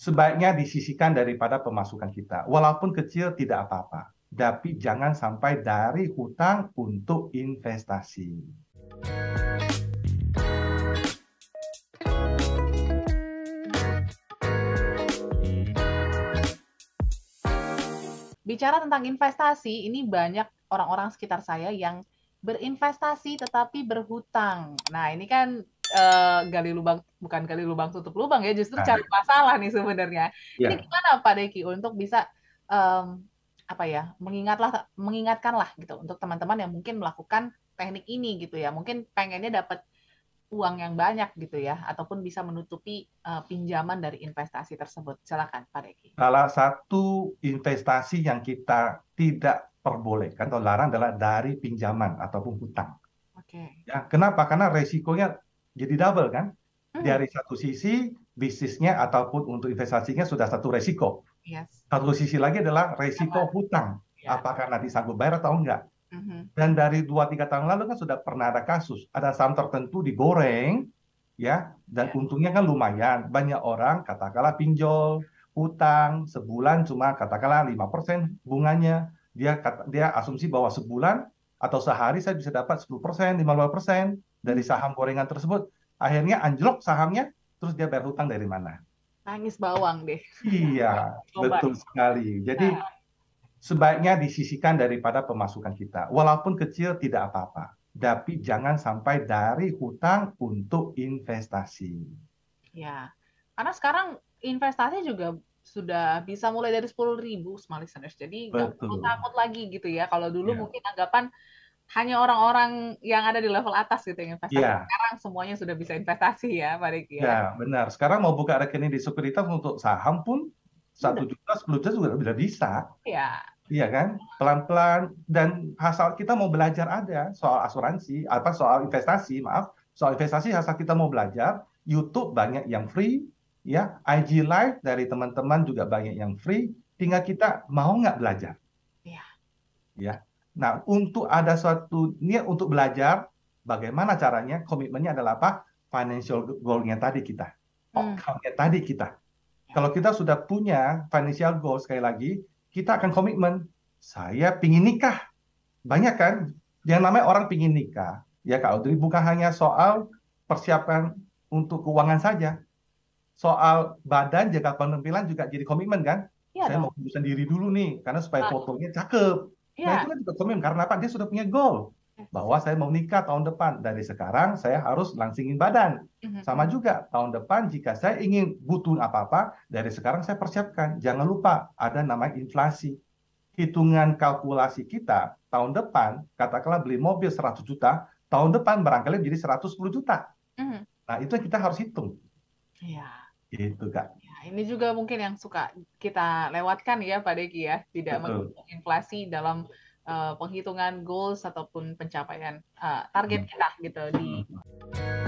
Sebaiknya disisihkan daripada pemasukan kita. Walaupun kecil tidak apa-apa, tapi jangan sampai dari hutang untuk investasi. Bicara tentang investasi, ini banyak orang-orang sekitar saya yang berinvestasi tetapi berhutang. Nah, ini kan gali lubang, bukan gali lubang tutup lubang ya, justru Nah, cari masalah nih sebenarnya. Ini ya, gimana Pak Deki untuk bisa apa ya, mengingatkanlah gitu untuk teman-teman yang mungkin melakukan teknik ini gitu ya. Mungkin pengennya dapat uang yang banyak gitu ya, ataupun bisa menutupi pinjaman dari investasi tersebut. Silakan Pak Deki. salah satu investasi yang kita tidak perbolehkan atau larang adalah dari pinjaman ataupun hutang. Oke. Ya, kenapa? Karena resikonya jadi double kan? Hmm, Dari satu sisi bisnisnya ataupun untuk investasinya sudah satu resiko. yes. Satu sisi lagi adalah resiko Pinjaman. hutang. Ya. Apakah nanti sanggup bayar atau enggak? Mhm. Dan dari 2-3 tahun lalu kan sudah pernah ada kasus. Ada saham tertentu digoreng, ya, dan Ya. untungnya kan lumayan. Banyak orang katakanlah pinjol, hutang, sebulan cuma katakanlah 5% bunganya. Dia asumsi bahwa sebulan atau sehari saya bisa dapat 10%, 15% dari Hmm, saham gorengan tersebut. Akhirnya anjlok sahamnya, terus dia bayar hutang dari mana? nangis bawang deh. Iya, Coba. betul sekali. Jadi Nah, sebaiknya disisihkan daripada pemasukan kita. Walaupun kecil tidak apa-apa, tapi jangan sampai dari hutang untuk investasi. ya. Karena sekarang investasi juga sudah bisa mulai dari 10.000 small listeners. Jadi nggak perlu Betul. takut lagi gitu ya. Kalau dulu Ya, mungkin anggapan hanya orang-orang yang ada di level atas gitu yang investasi. ya, Sekarang semuanya sudah bisa investasi ya, Pak Riki ya. ya, benar. Sekarang mau buka rekening di sekuritas untuk saham pun Mudah. 1 juta, 10 juta juga udah bisa. Ya. Iya kan? Pelan-pelan dan asal kita mau belajar ada soal asuransi, apa soal investasi, maaf, soal investasi asal kita mau belajar, YouTube banyak yang free, ya, IG Live dari teman-teman juga banyak yang free, tinggal kita mau nggak belajar, Ya. ya. Nah, untuk ada suatu niat untuk belajar, bagaimana caranya? Komitmennya adalah apa? Financial goal-nya tadi kita, Hmm. outcome-nya tadi kita. Ya. Kalau kita sudah punya financial goal sekali lagi, kita akan komitmen. Saya pingin nikah. Banyak kan yang namanya orang pingin nikah. Ya Kak Audrey, bukan hanya soal persiapan untuk keuangan saja. Soal badan, jaga penampilan juga jadi komitmen kan. Iya Saya dong. mau kurusan diri dulu nih, karena supaya Ah, fotonya cakep. Nah itu iya. kan juga komitmen. Karena apa? Dia sudah punya goal. Yes. Bahwa saya mau nikah tahun depan. Dari sekarang saya harus langsingin badan. Sama Mhm. juga tahun depan jika saya ingin butuh apa-apa, dari sekarang saya persiapkan. Jangan lupa ada namanya inflasi. Hitungan kalkulasi kita tahun depan, katakanlah beli mobil 100 juta, tahun depan barangkali menjadi 110 juta. Mhm. Nah, itu yang kita harus hitung. Iya. Gitu, Kak. Ya, ini juga mungkin yang suka kita lewatkan ya Pak Deki ya, tidak Betul. menghitung inflasi dalam penghitungan goals ataupun pencapaian target Hmm. kita gitu di Hmm.